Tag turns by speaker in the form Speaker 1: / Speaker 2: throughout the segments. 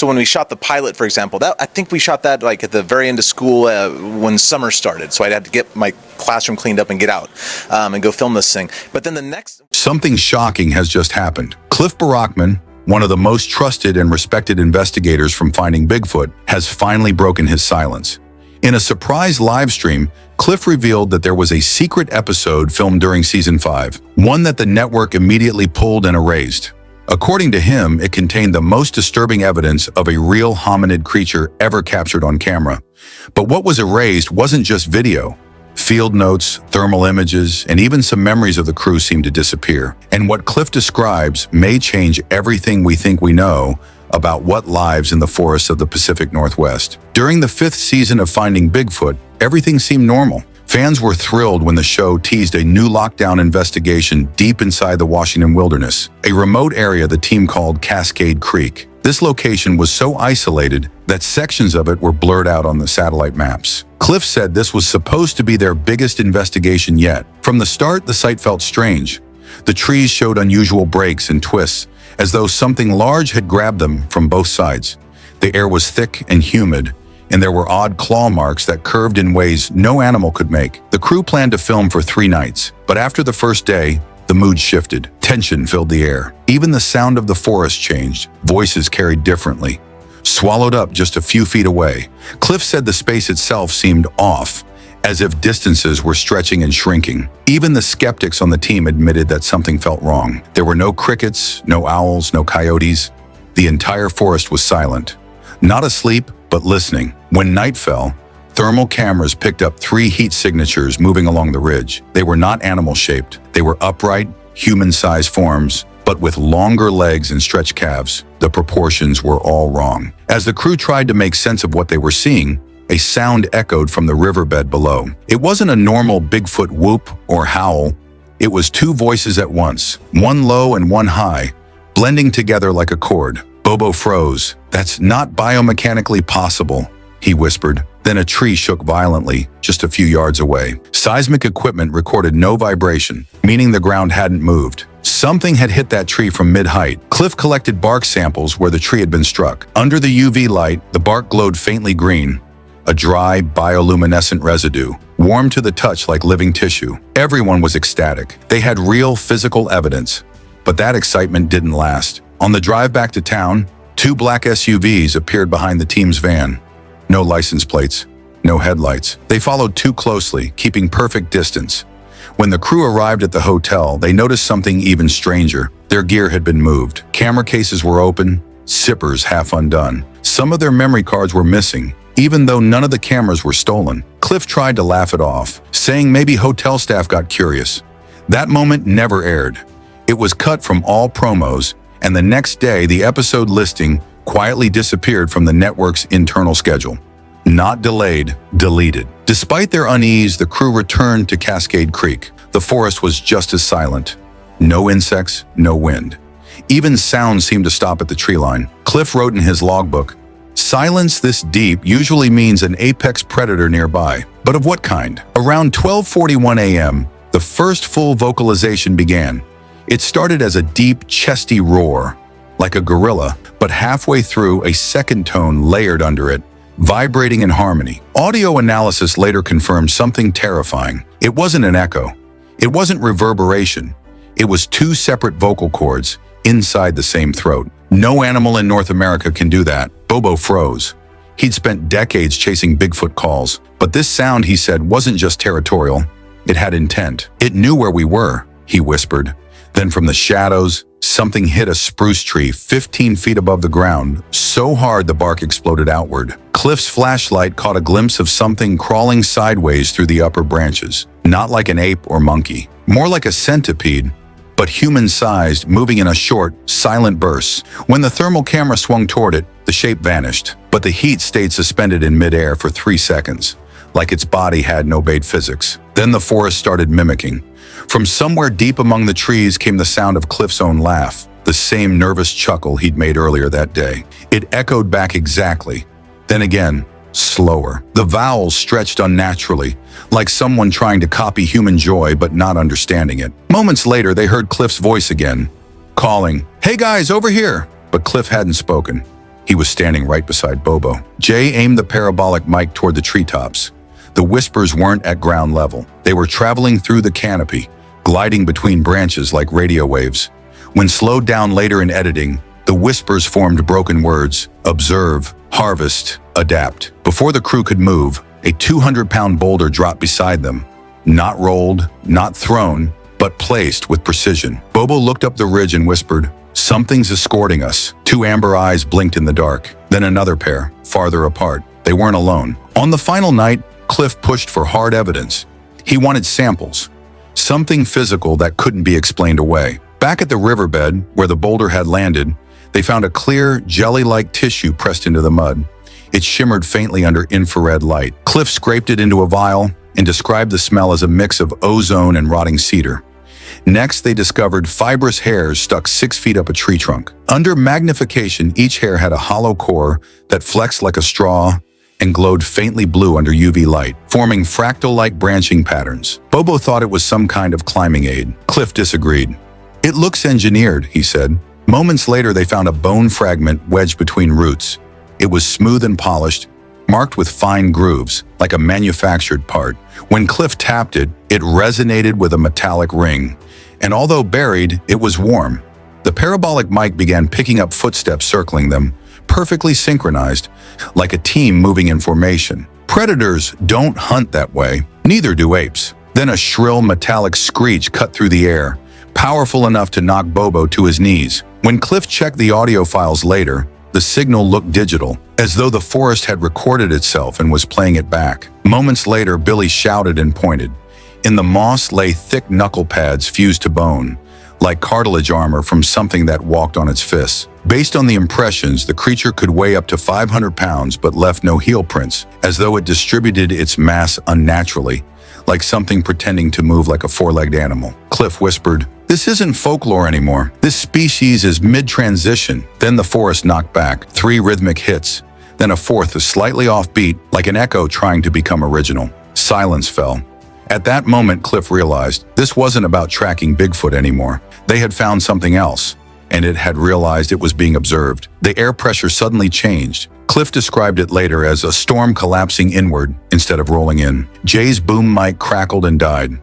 Speaker 1: So when we shot the pilot, for example, I think we shot that like at the very end of school when summer started. So I had to get my classroom cleaned up and get out and go film this thing. But then the next...
Speaker 2: Something shocking has just happened. Cliff Barackman, one of the most trusted and respected investigators from Finding Bigfoot, has finally broken his silence. In a surprise live stream, Cliff revealed that there was a secret episode filmed during Season 5, one that the network immediately pulled and erased. According to him, it contained the most disturbing evidence of a real hominid creature ever captured on camera. But what was erased wasn't just video. Field notes, thermal images, and even some memories of the crew seemed to disappear. And what Cliff describes may change everything we think we know about what lives in the forests of the Pacific Northwest. During the 5th season of Finding Bigfoot, everything seemed normal. Fans were thrilled when the show teased a new lockdown investigation deep inside the Washington wilderness, a remote area the team called Cascade Creek. This location was so isolated that sections of it were blurred out on the satellite maps. Cliff said this was supposed to be their biggest investigation yet. From the start, the site felt strange. The trees showed unusual breaks and twists, as though something large had grabbed them from both sides. The air was thick and humid, and there were odd claw marks that curved in ways no animal could make. The crew planned to film for 3 nights, but after the first day, the mood shifted. Tension filled the air. Even the sound of the forest changed. Voices carried differently, swallowed up just a few feet away. Cliff said the space itself seemed off, as if distances were stretching and shrinking. Even the skeptics on the team admitted that something felt wrong. There were no crickets, no owls, no coyotes. The entire forest was silent. Not asleep, but listening. When night fell, thermal cameras picked up 3 heat signatures moving along the ridge. They were not animal-shaped. They were upright, human-sized forms, but with longer legs and stretched calves. The proportions were all wrong. As the crew tried to make sense of what they were seeing, a sound echoed from the riverbed below. It wasn't a normal Bigfoot whoop or howl. It was 2 voices at once, one low and one high, blending together like a chord. Bobo froze. "That's not biomechanically possible," he whispered. Then a tree shook violently, just a few yards away. Seismic equipment recorded no vibration, meaning the ground hadn't moved. Something had hit that tree from mid-height. Cliff collected bark samples where the tree had been struck. Under the UV light, the bark glowed faintly green, a dry, bioluminescent residue, warm to the touch like living tissue. Everyone was ecstatic. They had real physical evidence. But that excitement didn't last. On the drive back to town, 2 black SUVs appeared behind the team's van. No license plates, no headlights. They followed too closely, keeping perfect distance. When the crew arrived at the hotel, they noticed something even stranger. Their gear had been moved. Camera cases were open, zippers half undone. Some of their memory cards were missing, even though none of the cameras were stolen. Cliff tried to laugh it off, saying maybe hotel staff got curious. That moment never aired. It was cut from all promos, and the next day the episode listing quietly disappeared from the network's internal schedule. Not delayed, deleted. Despite their unease, the crew returned to Cascade Creek. The forest was just as silent. No insects, no wind. Even sound seemed to stop at the tree line. Cliff wrote in his logbook, "Silence this deep usually means an apex predator nearby. But of what kind?" Around 12:41 a.m., the first full vocalization began. It started as a deep, chesty roar, like a gorilla, but halfway through, a second tone layered under it, vibrating in harmony. Audio analysis later confirmed something terrifying. It wasn't an echo. It wasn't reverberation. It was 2 separate vocal cords inside the same throat. No animal in North America can do that. Bobo froze. He'd spent decades chasing Bigfoot calls, but this sound, he said, wasn't just territorial. It had intent. "It knew where we were," he whispered. Then from the shadows, something hit a spruce tree 15 feet above the ground, so hard the bark exploded outward. Cliff's flashlight caught a glimpse of something crawling sideways through the upper branches. Not like an ape or monkey, more like a centipede, but human-sized, moving in a short, silent burst. When the thermal camera swung toward it, the shape vanished, but the heat stayed suspended in midair for 3 seconds, like its body hadn't obeyed physics. Then the forest started mimicking. From somewhere deep among the trees came the sound of Cliff's own laugh, the same nervous chuckle he'd made earlier that day. It echoed back exactly. Then again, slower. The vowels stretched unnaturally, like someone trying to copy human joy but not understanding it. Moments later, they heard Cliff's voice again, calling, "Hey guys, over here!" But Cliff hadn't spoken. He was standing right beside Bobo. Jay aimed the parabolic mic toward the treetops. The whispers weren't at ground level. They were traveling through the canopy, gliding between branches like radio waves. When slowed down later in editing, the whispers formed broken words: observe, harvest, adapt. Before the crew could move, a 200-pound boulder dropped beside them. Not rolled, not thrown, but placed with precision. Bobo looked up the ridge and whispered, "Something's escorting us." Two amber eyes blinked in the dark. Then another pair, farther apart. They weren't alone. On the final night, Cliff pushed for hard evidence. He wanted samples. Something physical that couldn't be explained away. Back at the riverbed, where the boulder had landed, they found a clear, jelly-like tissue pressed into the mud. It shimmered faintly under infrared light. Cliff scraped it into a vial and described the smell as a mix of ozone and rotting cedar. Next, they discovered fibrous hairs stuck 6 feet up a tree trunk. Under magnification, each hair had a hollow core that flexed like a straw and glowed faintly blue under UV light, forming fractal-like branching patterns. Bobo thought it was some kind of climbing aid. Cliff disagreed. "It looks engineered," he said. Moments later, they found a bone fragment wedged between roots. It was smooth and polished, marked with fine grooves, like a manufactured part. When Cliff tapped it, it resonated with a metallic ring, and although buried, it was warm. The parabolic mic began picking up footsteps circling them, perfectly synchronized, like a team moving in formation. Predators don't hunt that way, neither do apes. Then a shrill metallic screech cut through the air, powerful enough to knock Bobo to his knees. When Cliff checked the audio files later, the signal looked digital, as though the forest had recorded itself and was playing it back. Moments later, Billy shouted and pointed. In the moss lay thick knuckle pads fused to bone, like cartilage armor from something that walked on its fists. Based on the impressions, the creature could weigh up to 500 pounds but left no heel prints, as though it distributed its mass unnaturally, like something pretending to move like a four-legged animal. Cliff whispered, "This isn't folklore anymore. This species is mid-transition." Then the forest knocked back, 3 rhythmic hits, then a fourth, a slightly offbeat, like an echo trying to become original. Silence fell. At that moment, Cliff realized this wasn't about tracking Bigfoot anymore. They had found something else, and it had realized it was being observed. The air pressure suddenly changed. Cliff described it later as a storm collapsing inward instead of rolling in. Jay's boom mic crackled and died.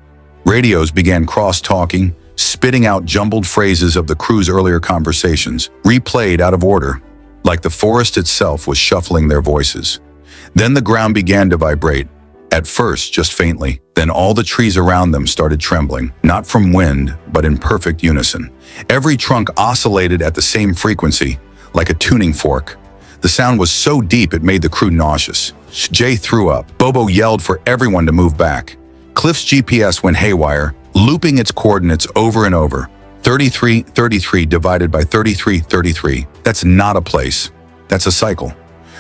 Speaker 2: Radios began cross-talking, spitting out jumbled phrases of the crew's earlier conversations, replayed out of order, like the forest itself was shuffling their voices. Then the ground began to vibrate, at first just faintly. Then all the trees around them started trembling, not from wind, but in perfect unison. Every trunk oscillated at the same frequency, like a tuning fork. The sound was so deep it made the crew nauseous. Jay threw up. Bobo yelled for everyone to move back. Cliff's GPS went haywire, looping its coordinates over and over. 3333 divided by 3333. That's not a place. That's a cycle.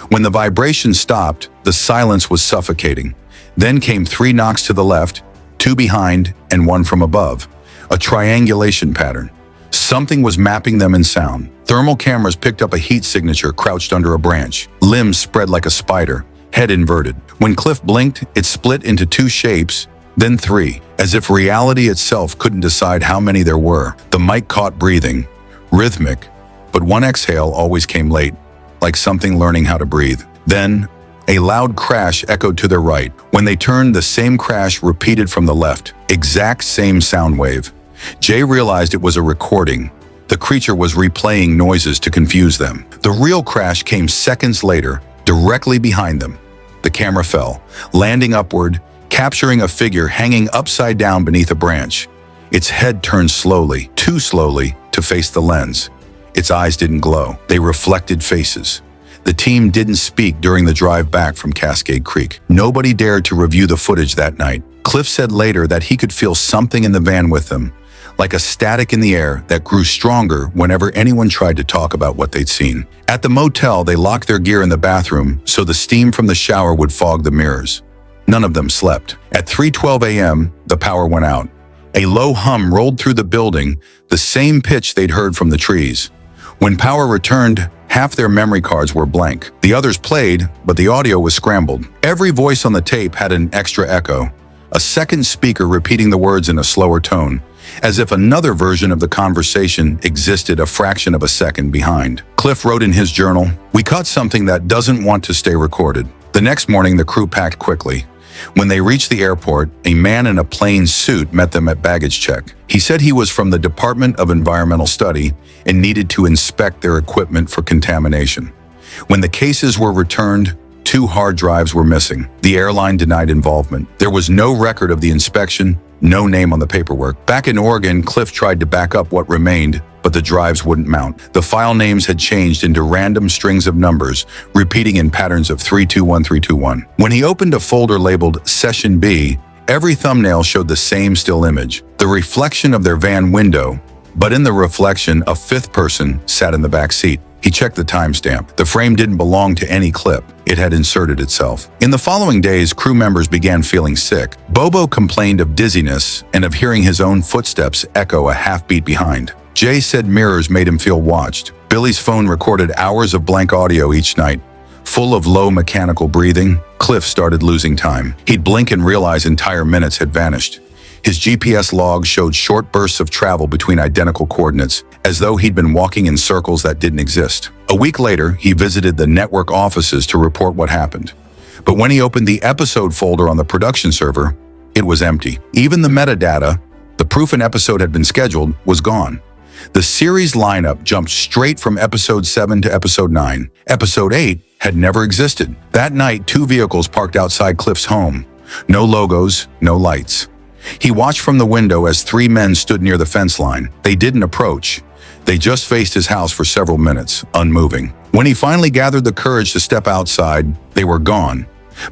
Speaker 2: When the vibration stopped, the silence was suffocating. Then came 3 knocks to the left, 2 behind, and 1 from above. A triangulation pattern. Something was mapping them in sound. Thermal cameras picked up a heat signature crouched under a branch. Limbs spread like a spider, head inverted. When Cliff blinked, it split into 2 shapes, then 3, as if reality itself couldn't decide how many there were. The mic caught breathing, rhythmic, but one exhale always came late, like something learning how to breathe. Then, a loud crash echoed to their right. When they turned, the same crash repeated from the left. Exact same sound wave. Jay realized it was a recording. The creature was replaying noises to confuse them. The real crash came seconds later, directly behind them. The camera fell, landing upward, capturing a figure hanging upside down beneath a branch. Its head turned slowly, too slowly, to face the lens. Its eyes didn't glow. They reflected faces. The team didn't speak during the drive back from Cascade Creek. Nobody dared to review the footage that night. Cliff said later that he could feel something in the van with them, like a static in the air that grew stronger whenever anyone tried to talk about what they'd seen. At the motel, they locked their gear in the bathroom so the steam from the shower would fog the mirrors. None of them slept. At 3:12 a.m., the power went out. A low hum rolled through the building, the same pitch they'd heard from the trees. When power returned, half their memory cards were blank. The others played, but the audio was scrambled. Every voice on the tape had an extra echo, a second speaker repeating the words in a slower tone. as if another version of the conversation existed a fraction of a second behind. Cliff wrote in his journal, "We caught something that doesn't want to stay recorded." The next morning, the crew packed quickly. When they reached the airport, a man in a plain suit met them at baggage check. He said he was from the Department of Environmental Study and needed to inspect their equipment for contamination. When the cases were returned, 2 hard drives were missing. The airline denied involvement. There was no record of the inspection, no name on the paperwork. Back in Oregon, Cliff tried to back up what remained, but the drives wouldn't mount. The file names had changed into random strings of numbers, repeating in patterns of 321-321. When he opened a folder labeled Session B, every thumbnail showed the same still image, the reflection of their van window, but in the reflection, a 5th person sat in the back seat. He checked the timestamp. The frame didn't belong to any clip. It had inserted itself. In the following days, crew members began feeling sick. Bobo complained of dizziness and of hearing his own footsteps echo a half-beat behind. Jay said mirrors made him feel watched. Billy's phone recorded hours of blank audio each night. Full of low mechanical breathing, Cliff started losing time. He'd blink and realize entire minutes had vanished. His GPS logs showed short bursts of travel between identical coordinates, as though he'd been walking in circles that didn't exist. A week later, he visited the network offices to report what happened. But when he opened the episode folder on the production server, it was empty. Even the metadata, the proof an episode had been scheduled, was gone. The series lineup jumped straight from episode 7 to episode 9. Episode 8 had never existed. That night, 2 vehicles parked outside Cliff's home. No logos, no lights. He watched from the window as 3 men stood near the fence line. They didn't approach. They just faced his house for several minutes, unmoving. When he finally gathered the courage to step outside, they were gone.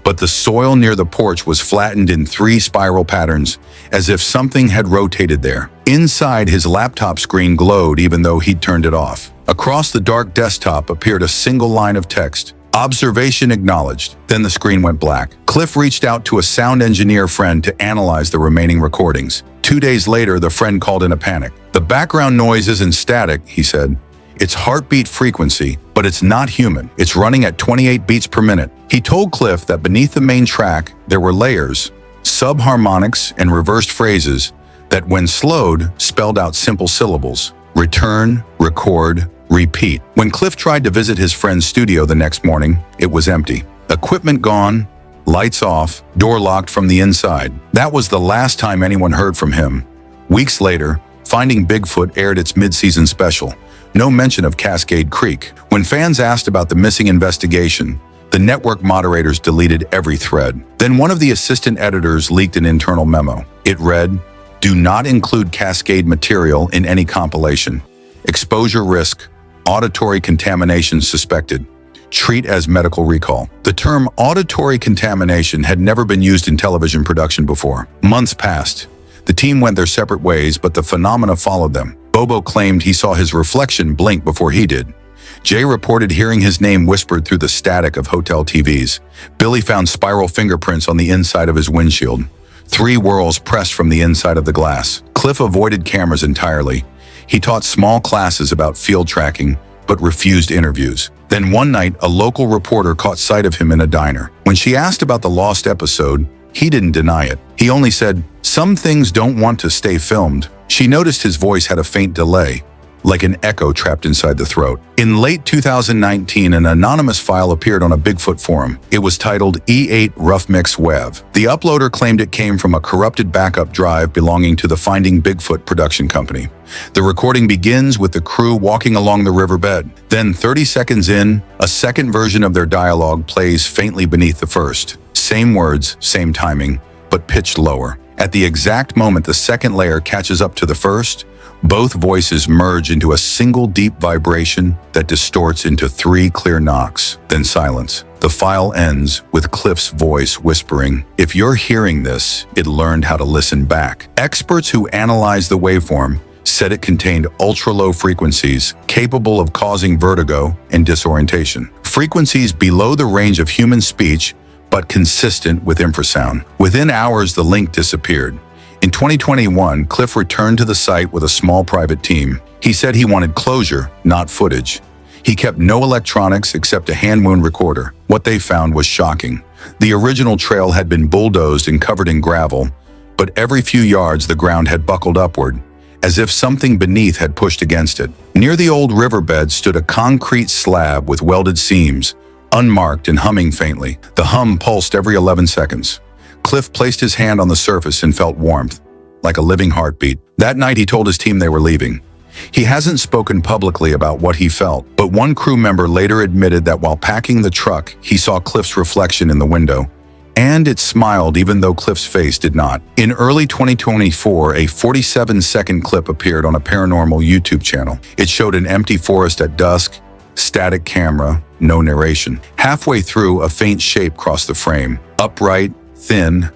Speaker 2: But the soil near the porch was flattened in 3 spiral patterns, as if something had rotated there. Inside, his laptop screen glowed even though he'd turned it off. Across the dark desktop appeared a single line of text. Observation acknowledged. Then the screen went black. Cliff reached out to a sound engineer friend to analyze the remaining recordings. 2 days later, the friend called in a panic. "The background noise isn't static," he said. "It's heartbeat frequency, but it's not human. It's running at 28 beats per minute." He told Cliff that beneath the main track, there were layers, subharmonics, and reversed phrases that, when slowed, spelled out simple syllables. Return, record, repeat. When Cliff tried to visit his friend's studio the next morning, it was empty. Equipment gone, lights off, door locked from the inside. That was the last time anyone heard from him. Weeks later, Finding Bigfoot aired its mid-season special. No mention of Cascade Creek. When fans asked about the missing investigation, the network moderators deleted every thread. Then one of the assistant editors leaked an internal memo. It read, "Do not include Cascade material in any compilation. Exposure risk, auditory contamination suspected. Treat as medical recall." The term auditory contamination had never been used in television production before. Months passed. The team went their separate ways, but the phenomena followed them. Bobo claimed he saw his reflection blink before he did. Jay reported hearing his name whispered through the static of hotel TVs. Billy found spiral fingerprints on the inside of his windshield. 3 whirls pressed from the inside of the glass. Cliff avoided cameras entirely. He taught small classes about field tracking, but refused interviews. Then one night, a local reporter caught sight of him in a diner. When she asked about the lost episode, he didn't deny it. He only said, "Some things don't want to stay filmed." She noticed his voice had a faint delay, like an echo trapped inside the throat. In late 2019, an anonymous file appeared on a Bigfoot forum. It was titled E8 Rough Mix WEV. The uploader claimed it came from a corrupted backup drive belonging to the Finding Bigfoot production company. The recording begins with the crew walking along the riverbed. Then 30 seconds in, a second version of their dialogue plays faintly beneath the first. Same words, same timing, but pitched lower. At the exact moment the second layer catches up to the first, both voices merge into a single deep vibration that distorts into 3 clear knocks, then silence. The file ends with Cliff's voice whispering, "If you're hearing this, it learned how to listen back." Experts who analyzed the waveform said it contained ultra-low frequencies capable of causing vertigo and disorientation. Frequencies below the range of human speech, but consistent with infrasound. Within hours, the link disappeared. In 2021, Cliff returned to the site with a small private team. He said he wanted closure, not footage. He kept no electronics except a hand wound recorder. What they found was shocking. The original trail had been bulldozed and covered in gravel, but every few yards the ground had buckled upward, as if something beneath had pushed against it. Near the old riverbed stood a concrete slab with welded seams, unmarked and humming faintly. The hum pulsed every 11 seconds. Cliff placed his hand on the surface and felt warmth, like a living heartbeat. That night he told his team they were leaving. He hasn't spoken publicly about what he felt, but one crew member later admitted that while packing the truck, he saw Cliff's reflection in the window, and it smiled even though Cliff's face did not. In early 2024, a 47-second clip appeared on a paranormal YouTube channel. It showed an empty forest at dusk, static camera, no narration. Halfway through, a faint shape crossed the frame, upright, thin,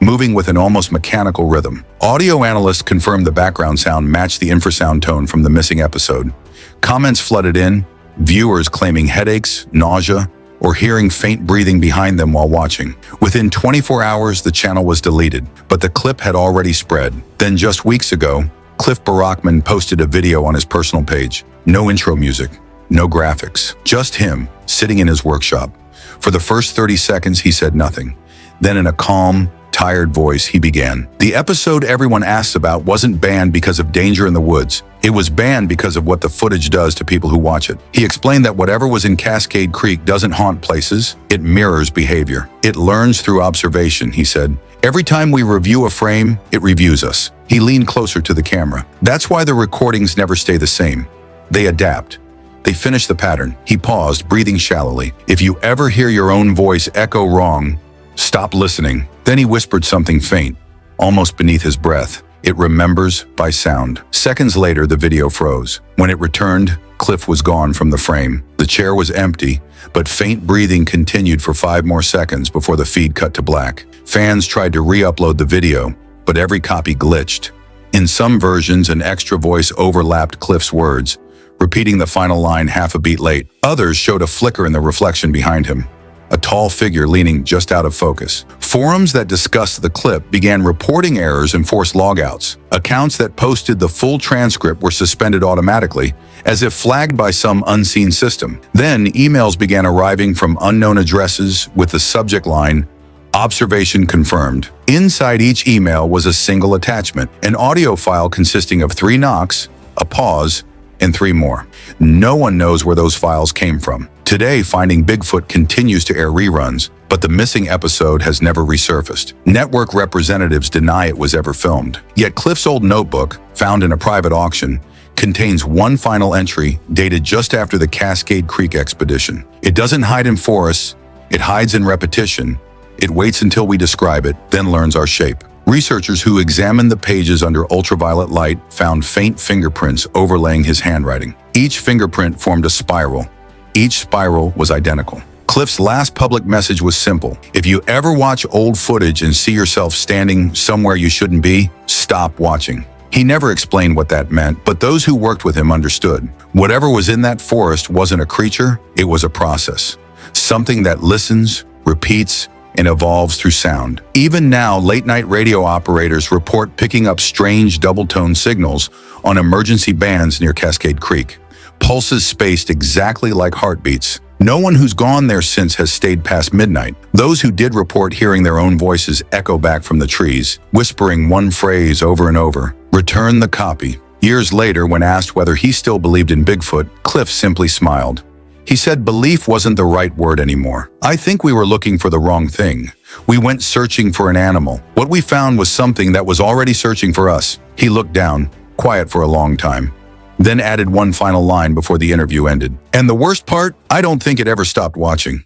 Speaker 2: moving with an almost mechanical rhythm. Audio analysts confirmed the background sound matched the infrasound tone from the missing episode. Comments flooded in, viewers claiming headaches, nausea, or hearing faint breathing behind them while watching. Within 24 hours, the channel was deleted, but the clip had already spread. Then just weeks ago, Cliff Barackman posted a video on his personal page. No intro music, no graphics, just him sitting in his workshop. For the first 30 seconds, he said nothing. Then in a calm, tired voice, he began. The episode everyone asks about wasn't banned because of danger in the woods. It was banned because of what the footage does to people who watch it. He explained that whatever was in Cascade Creek doesn't haunt places, it mirrors behavior. It learns through observation, he said. Every time we review a frame, it reviews us. He leaned closer to the camera. That's why the recordings never stay the same. They adapt. They finish the pattern. He paused, breathing shallowly. If you ever hear your own voice echo wrong, stop listening. Then he whispered something faint, almost beneath his breath. It remembers by sound. Seconds later, the video froze. When it returned, Cliff was gone from the frame. The chair was empty, but faint breathing continued for 5 more seconds before the feed cut to black. Fans tried to re-upload the video, but every copy glitched. In some versions, an extra voice overlapped Cliff's words, repeating the final line half a beat late. Others showed a flicker in the reflection behind him, a tall figure leaning just out of focus. Forums that discussed the clip began reporting errors and forced logouts. Accounts that posted the full transcript were suspended automatically, as if flagged by some unseen system. Then emails began arriving from unknown addresses with the subject line, "Observation confirmed." Inside each email was a single attachment, an audio file consisting of 3 knocks, a pause, and 3 more. No one knows where those files came from. Today, Finding Bigfoot continues to air reruns, but the missing episode has never resurfaced. Network representatives deny it was ever filmed. Yet Cliff's old notebook, found in a private auction, contains one final entry dated just after the Cascade Creek expedition. It doesn't hide in forests, it hides in repetition. It waits until we describe it, then learns our shape. Researchers who examined the pages under ultraviolet light found faint fingerprints overlaying his handwriting. Each fingerprint formed a spiral. Each spiral was identical. Cliff's last public message was simple. If you ever watch old footage and see yourself standing somewhere you shouldn't be, stop watching. He never explained what that meant, but those who worked with him understood. Whatever was in that forest wasn't a creature, it was a process. Something that listens, repeats, and evolves through sound. Even now, late-night radio operators report picking up strange double-tone signals on emergency bands near Cascade Creek. Pulses spaced exactly like heartbeats. No one who's gone there since has stayed past midnight. Those who did report hearing their own voices echo back from the trees, whispering one phrase over and over, "Return the copy." Years later, when asked whether he still believed in Bigfoot, Cliff simply smiled. He said belief wasn't the right word anymore. "I think we were looking for the wrong thing. We went searching for an animal. What we found was something that was already searching for us." He looked down, quiet for a long time, then added one final line before the interview ended. "And the worst part, I don't think it ever stopped watching."